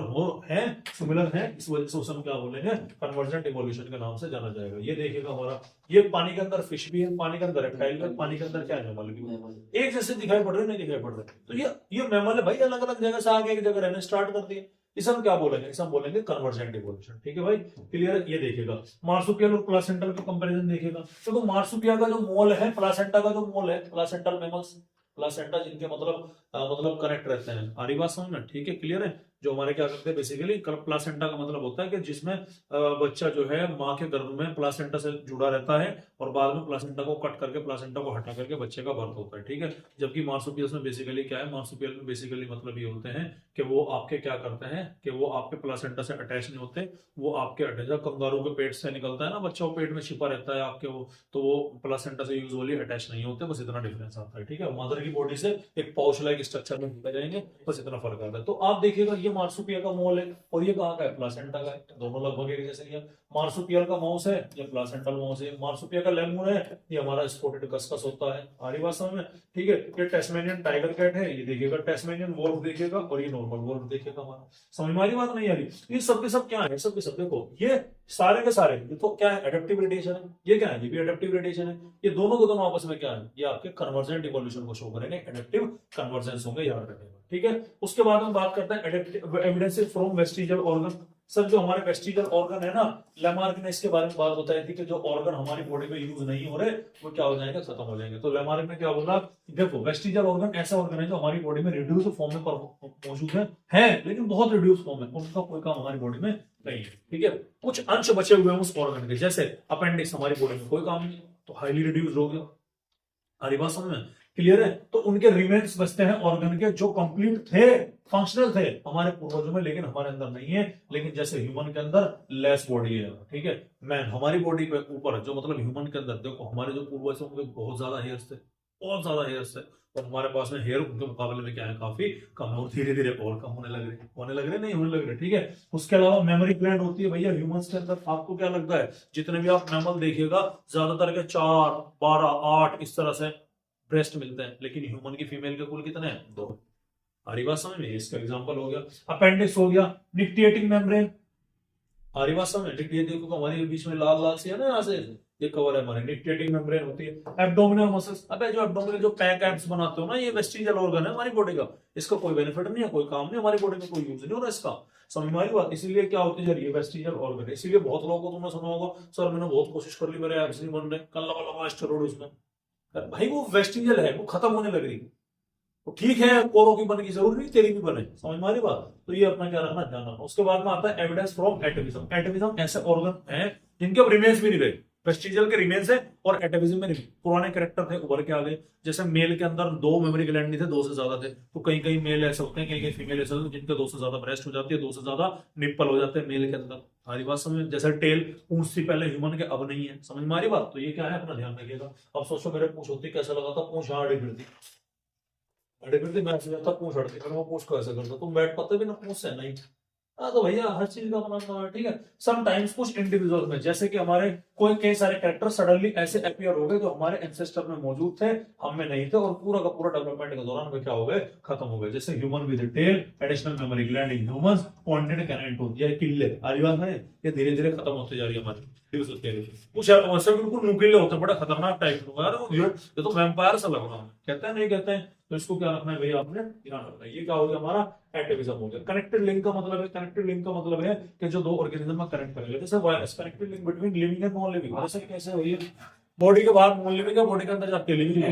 सिमिलर है, इस वजह से उसे हम क्या बोलेंगे, कन्वर्जेंट इवोल्यूशन के नाम से जाना जाएगा। ये देखिएगा हमारा, ये पानी के अंदर फिश भी है, पानी के अंदर रेप्टाइल है, पानी के अंदर क्या है, मैमल भी है। एक जैसे दिखाई पड़ रहे, नहीं दिखाई पड़ रहे। तो ये मैमल है भाई, अलग अलग जगह से आगे एक जगह रहने स्टार्ट कर दिए। इसे हम क्या बोलेंगे, इसे हम बोलेंगे कन्वर्जेंट इवोल्यूशन, ठीक है भाई। क्लियर है। ये देखिएगा मार्सुपियल और प्लासेंटल का कंपैरिजन देखिएगा। तो मार्सुपियल का जो मोल है, प्लासेंटा का जो मोल है, प्लासेंटल मेमल्स, प्लासेंटा जिनके मतलब कनेक्ट रहते हैं, आरी बात समझ में, ठीक है। क्लियर है। जो हमारे क्या करते हैं बेसिकली, प्लासेंटा का मतलब होता है कि जिसमें बच्चा जो है माँ के गर्भ में प्लासेंटा से जुड़ा रहता है, और बाद में प्लासेंटा को कट करके, प्लासेंटा को हटा करके बच्चे का बर्थ होता है, ठीक है। जबकि मार्सुपियल्स में बेसिकली क्या है, मार्सुपियल में बेसिकली मतलब ये होते हैं कि वो आपके क्या करते हैं कि वो आपके प्लासेंटा से अटैच नहीं होते, वो आपके अटैच, कंगारू के पेट से निकलता है ना बच्चा, वो पेट में छिपा रहता है आपके, वो तो वो प्लासेंटा से यूजुअली अटैच नहीं होते, बस इतना डिफरेंस आता है, ठीक है। मदर की बॉडी से एक पाउच लाइक स्ट्रक्चर में निकल जाएंगे, बस इतना फर्क आता है। तो आप देखिएगा ये मार्सुपियल का मोल है, और ये कहाँ का है, प्लासेंटा का है। दोनों लगभग एक जैसे ही है। मार्सुपियल का माउस है, ये प्लासेंटल माउस है। मार्सुपियल का लेमूर है, ये हमारा स्पॉटेड कस्कस होता है, आरी बात समझ में, ठीक है। ये टेस्मेनियन टाइगर कैट है, ये देखिएगा टेस्मेनियन वोल्फ देखिएगा, और ये नॉर्मल वोल्फ देखिएगा हमारा। समझ में आ रही बात नहीं आ रही। ये सब के सब क्या है, सब के सब देखो, ये सारे के सारे ये तो क्या है, एडेप्टिव रेडिएशन है। ये क्या है, ये भी एडेप्टिव रेडिएशन है। ये दोनों को दोनों आपस में क्या है, ये आपके कन्वर्जेंट इवोल्यूशन को शो करेंगे, एडेप्टिव कन्वर्जेंस होंगे, याद रखिएगा, ठीक है। उसके बाद हम बात करते हैं evidences from vestigial organ. Sir जो हमारे वेस्टिजियल ऑर्गन है ना, लेमार्क ने इसके बारे में बात बताई थी कि जो ऑर्गन हमारी बॉडी में यूज नहीं हो रहे वो क्या हो जाएंगे, खत्म हो जाएंगे। तो लेमार्क ने क्या बोला, देखो वेस्टिजियल ऑर्गन ऐसा ऑर्गन है जो हमारी बॉडी में रिड्यूस फॉर्म में मौजूद है लेकिन बहुत रिड्यूस फॉर्म में, उनका कोई काम हमारी बॉडी में नहीं है, ठीक है। कुछ अंश बचे हुए हैं उस ऑर्गन के, जैसे अपेंडिक्स हमारी बॉडी में कोई काम नहीं है, तो हाईली रिड्यूस हो गया, हमारी बात समझ में क्लियर है। तो उनके रिमेन्स बचते हैं ऑर्गन के जो कंप्लीट थे, फंक्शनल थे हमारे पूर्वजों में, लेकिन हमारे अंदर नहीं है। लेकिन जैसे ह्यूमन के अंदर लेस बॉडी है, ठीक है, मैन हमारी बॉडी पे ऊपर जो मतलब ह्यूमन के अंदर देखो, हमारे जो पूर्वज उनके बहुत ज्यादा हेयर्स थे, बहुत ज्यादा हेयर्स थे, और हमारे पास में हेयर उनके मुकाबले में क्या है, काफी कम, और धीरे धीरे और कम होने लग रहे नहीं होने लग रहे, ठीक है। उसके अलावा मेमोरी ग्लैंड होती है भैया ह्यूमंस के अंदर। आपको क्या लगता है, जितने भी आप मैमल देखिएगा ज्यादातर के 4, 12, 8 इस तरह से ब्रेस्ट मिलते हैं, लेकिन ह्यूमन की फीमेल के कुल कितने हैं, 2। हमारी बात समझ में, इसका एग्जांपल हो गया अपेंडिक्स, हो गया निक्टिएटिंग मेम्ब्रेन, हमारी बात समझ में, निक्टिएटिंग को हमारे बीच में लाल लाल सी है ना, यहाँ से ये कवर है हमारे, निक्टिएटिंग मेम्ब्रेन होती है। एब्डोमिनल मसल्स, अबे जो एब्डोमिनल जो पैक एब्स बनाते हो ना, ये वेस्टिजियल ऑर्गन है हमारी बॉडी का, इसका कोई बेनिफिट नहीं है, कोई काम नहीं, हमारी बॉडी में कोई यूज नहीं हो रहा इसका, समझ में आ रही बात। इसीलिए क्या होती जा रही है, वेस्टिजियल ऑर्गन है। इसीलिए बहुत लोगों को तुमने सुना होगा, सर मैंने बहुत कोशिश कर ली, मेरे एब्स नहीं बन रहे, कल लगा स्टेरॉइड उसमें, भाई वो वेस्टिजियल है, वो खत्म होने लग रही है, तो ठीक है कोरों की बनने की जरूरत नहीं, तेरी भी बने, समझ में आ रही बात। तो ये अपना क्या रखना, ध्यान रखना। उसके बाद में आता है एविडेंस फ्रॉम एटमिज्म। एटमिज्म ऐसे ऑर्गन है जिनके अब रिमेन्स भी नहीं रहे, वेस्टिजियल के रिमेन्स है और एटेविज्म में पुराने कैरेक्टर थे उभर के आ गए। जैसे मेल के अंदर 2 मेमोरी ग्लैंड नहीं थे, 2 से ज्यादा थे, तो कहीं कहीं मेल ऐसे होते हैं, कहीं कहीं फीमेल ऐसे होते हैं जिनके 2 से ज्यादा ब्रेस्ट हो जाती है, 2 से ज्यादा निप्पल हो जाते हैं मेल के अंदर। हमारी बात समझ, जैसे टेल पूंछ थी पहले ह्यूमन के, अब नहीं है, समझ में आ रही बात। तो ये क्या है, अपना ध्यान रखिएगा। अब सोचो मेरे पूंछ होती कैसा लगा था, पूंछ यहाँ अड़ी फिरती, अड़ी फिरती, मैं ऐसे जाता पूंछ अड़ती, फिर मैं पूंछ को ऐसे करता, तुम बैठ पाते भी ना पूंछ से नहीं। हाँ तो भैया हर चीज का अपना, ठीक है। समटाइम्स कुछ इंडिविजुअल में, जैसे कि हमारे कोई कई सारे कैरेक्टर सडनली ऐसे अपीयर हो गए जो हमारे एंसेस्टर में मौजूद थे, हम में नहीं थे, और पूरा का पूरा डेवलपमेंट के दौरान वे क्या हो गए, खत्म हो गए। जैसे human with tail, additional mammary gland in humans, pointed canine tooth, ये किल्ले आदिवास है, ये धीरे धीरे खत्म होते जा रही है हमारी। कुछ वैसे बिल्कुल नुकीले होते हैं, बड़ा खतरनाक टाइप के, ये तो वैम्पायर सा लग रहा है, कहते हैं नहीं कहते हैं। तो इसको क्या रखना है भैया, आपने ध्यान रखना है। ये क्या हो गया, हमारा एटेविज्म हो गया। कनेक्टेड लिंक का मतलब है, कनेक्टेड लिंक का मतलब है कि जो 2 ऑर्गेनिज्म में कनेक्ट करेंगे। जैसे virus, connected link between living and non living. जैसे कैसे हुई है, बॉडी के बाहर नॉन लिविंग है, बॉडी के अंदर जाके लिविंग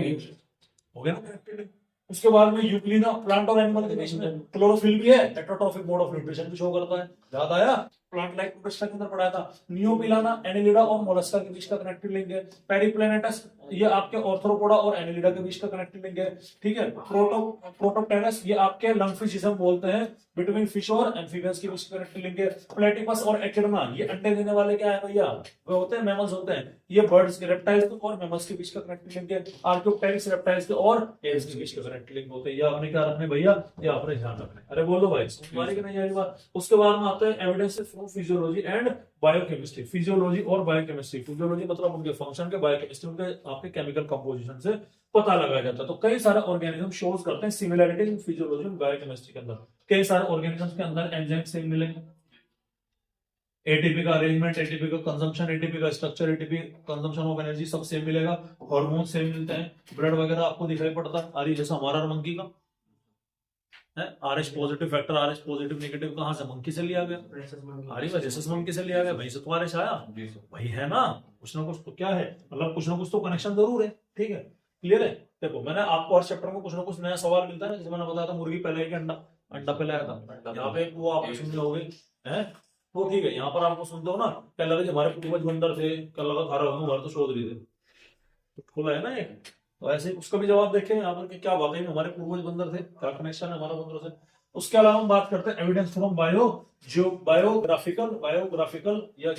हो गया ना कनेक्टेड लिंक। उसके बाद में यूक्लिना, प्लांट और एनिमल के बीच में क्लोरोफिल भी है, हेटेरोट्रॉफिक मोड ऑफ न्यूट्रिशन भी शो करता है, याद आया, प्लांट लाइक प्रोटिस्टा के अंदर पढ़ाया था। नियोपिलाना, एनिलिडा और मोलस्का के बीच का कनेक्टेड लिंक है। पेरिप्लैनेटस, ये आपके ऑर्थ्रोपोडा और एनिलिडा के बीच का कनेक्टेड लिंक है, ठीक है। प्रोटोप्टेरस, ये आपके लंगफिश जिसे हम बोलते हैं, बिटवीन फिश और एम्फीबियंस के बीच का कनेक्टेड लिंक है। प्लेटिपस और एकिडना, ये अंडे देने वाले क्या है भैया, वो होते हैं मैमल्स होते हैं, ये बर्ड्स के, रेप्टाइल्स और मैमल्स के बीच का कनेक्टेड लिंक है। आर्कियोप्टेरिक्स रेप्टाइल्स के और एल्स के बीच का कनेक्टेड लिंक होते हैं। ये आपने क्या रखना है भैया, ये आपने ध्यान रखना है। अरे बोलो भाई, तुम्हारी की नहीं आई बात। उसके बाद में आते हैं evidences from physiology and biochemistry. Physiology और बायोकेमिस्ट्री, फिजियोलॉजी मतलब उनके फंक्शन के, बायोकेमिस्ट्री उनके आपके केमिकल कंपोजिशन से पता लगाया जाता है। तो कई सारे ऑर्गेनिज्म शोज करते हैं सिमिलैरिटी इन फिजियोलॉजी और बायोकेमिस्ट्री के अंदर। कई सारे ऑर्गेनिज्म के अंदर एंजाइम सेम मिलेंगे, एटीपी का अरेंजमेंट, एटीपी का कंजम्पशन, एटीपी का structure, ATP consumption of energy सब सेम मिलेगा। हार्मोन सेम मिलते हैं, ब्लड वगैरह आपको दिखाई पड़ता है। अरे जैसा हमारा मंकी का है, RH positive factor, RH positive negative कहां से, मंकी से लिया गया। अरे जेसस मंकी से लिया गया, वहीं से तो आरएच आया, वही है ना। कुछ ना कुछ तो क्या है, मतलब कुछ ना कुछ तो कनेक्शन जरूर है, ठीक है, क्लियर है। देखो मैंने आपको हर चैप्टर में कुछ ना कुछ नया सवाल मिलता है ना, जैसे मैंने बताया था मुर्गी पहले है कि अंडा, अंडा पहले आया था। यहाँ पे वो आप सुन लोगे है, तो ठीक है। यहाँ पर आपको सुनते हो ना, क्या लगा हमारे पूर्वज बंदर थे, क्या लगा घर तो शोध रही थे, तो खुला है ना ये। तो ऐसे उसका भी जवाब देखें यहाँ पर कि क्या वाकई में हमारे पूर्वज बंदर थे, क्या कनेक्शन है हमारा बंदरों से। उसके अलावा हम बात करते हैं एविडेंस फ्रॉम बायोग्राफिकल या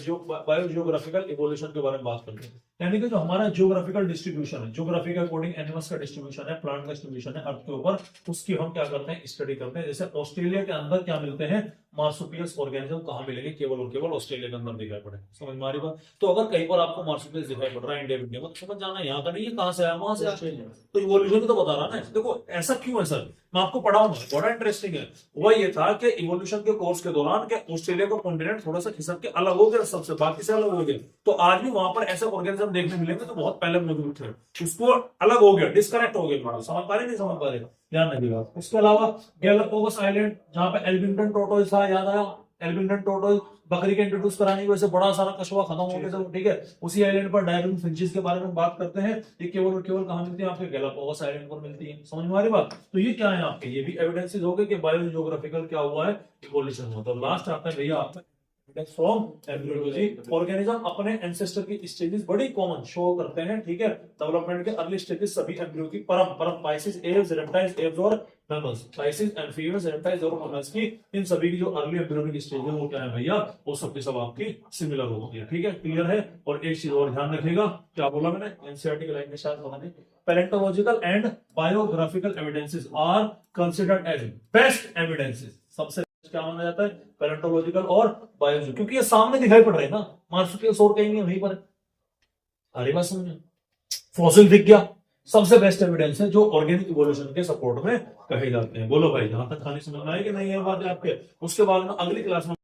बायोजियोग्राफिकल इवोल्यूशन के बारे में बात करते हैं। यानी कि जो हमारा जियोग्राफिकल डिस्ट्रीब्यूशन है, जियोग्राफी के अकॉर्डिंग एनिमल्स का डिस्ट्रीब्यूशन है, प्लांट का डिस्ट्रीब्यूशन है अर्थ के ऊपर, उसकी हम क्या करते हैं, स्टडी करते हैं। जैसे ऑस्ट्रेलिया के अंदर क्या मिलते हैं, मार्सुपियस ऑर्गेनिज्म कहाँ मिलेंगे, केवल और केवल ऑस्ट्रेलिया के अंदर दिखाई पड़े। समझ में आ रही बात। तो अगर कहीं पर आपको मार्सुपियस दिखाई पड़ रहा है इंडिया में, तो समझ जाना यहाँ का नहीं है, कहाँ से आया, वहां से आया। तो इवोल्यूशन तो बता रहा ना। देखो ऐसा क्यों है सर, मैं आपको पढ़ाऊंगा, बड़ा इंटरेस्टिंग है। वह ये था कि इवोल्यूशन के कोर्स के दौरान के ऑस्ट्रेलिया का कॉन्टिनेंट थोड़ा सा खिसक के अलग हो गया, सबसे बाकी से अलग हो गया। तो आज भी वहां पर ऐसे ऑर्गेनिज्म देखने मिलेंगे तो बहुत पहले मौजूद थे, उसको अलग हो गया, डिस्कनेक्ट हो गया। समझ पा रहे नहीं समझ पा रहे, ध्यान रखिएगा। उसके अलावा गैलापागोस आइलैंड, जहां पे एल्बिंगटन टोर्टोइस था, याद आया, एल्बिंगटन टोर्टोइस बकरी के इंट्रोड्यूस कराने की वजह से बड़ा सारा कछुआ खत्म हो गया, ठीक है। उसी आइलैंड पर डायरिन फिंचेस के बारे में बात करते हैं। ये केवल और केवल कहां मिलती है, आपके गैलापागोस आइलैंड पर मिलती है। समझ में आ रही बात। तो ये क्या है आपके, ये भी एविडेंसेस हो गए कि बायोजियोग्राफिकल क्या हुआ है, इवोल्यूशन हुआ। तो लास्ट आता है भैया आपका फ्रॉम एम्ब्रियोलॉजी। ऑर्गेनिज्म अपने एंसेस्टर की स्टेजेस बड़ी कॉमन शो करते हैं, ठीक है। डेवलपमेंट के अर्ली स्टेजेस सभी एम्ब्रियो की परम पाइसिस, एव्स, रेप्टाइल्स, एव्स और मैमल्स, पाइसिस, एम्फीबियंस, रेप्टाइल्स और मैमल्स की, इन सभी की जो अर्ली एम्ब्रियोनिक स्टेज है वो क्या है भैया, वो सबकी सब आपकी सिमिलर होती है, ठीक है, क्लियर है। और एक चीज और ध्यान रखिएगा, क्या बोला मैंने, एनसीईआरटी की लाइन में शायद पता नहीं, palaeontological and biographical evidences are considered as best evidences. सबसे क्या माना जाता है, पैलेंटोलॉजिकल और बायोलॉजिकल, क्योंकि ये सामने दिखाई पड़ रहे हैं ना, मार्सुपियस और कहीं नहीं वहीं पर। अरे बात समझ, फॉसिल दिख गया, सबसे बेस्ट एविडेंस है जो ऑर्गेनिक इवोल्यूशन के सपोर्ट में कहे जाते हैं। बोलो भाई, यहां तक खाली समझ में आई कि नहीं है बात आपके। उसके बाद में अगली क्लास में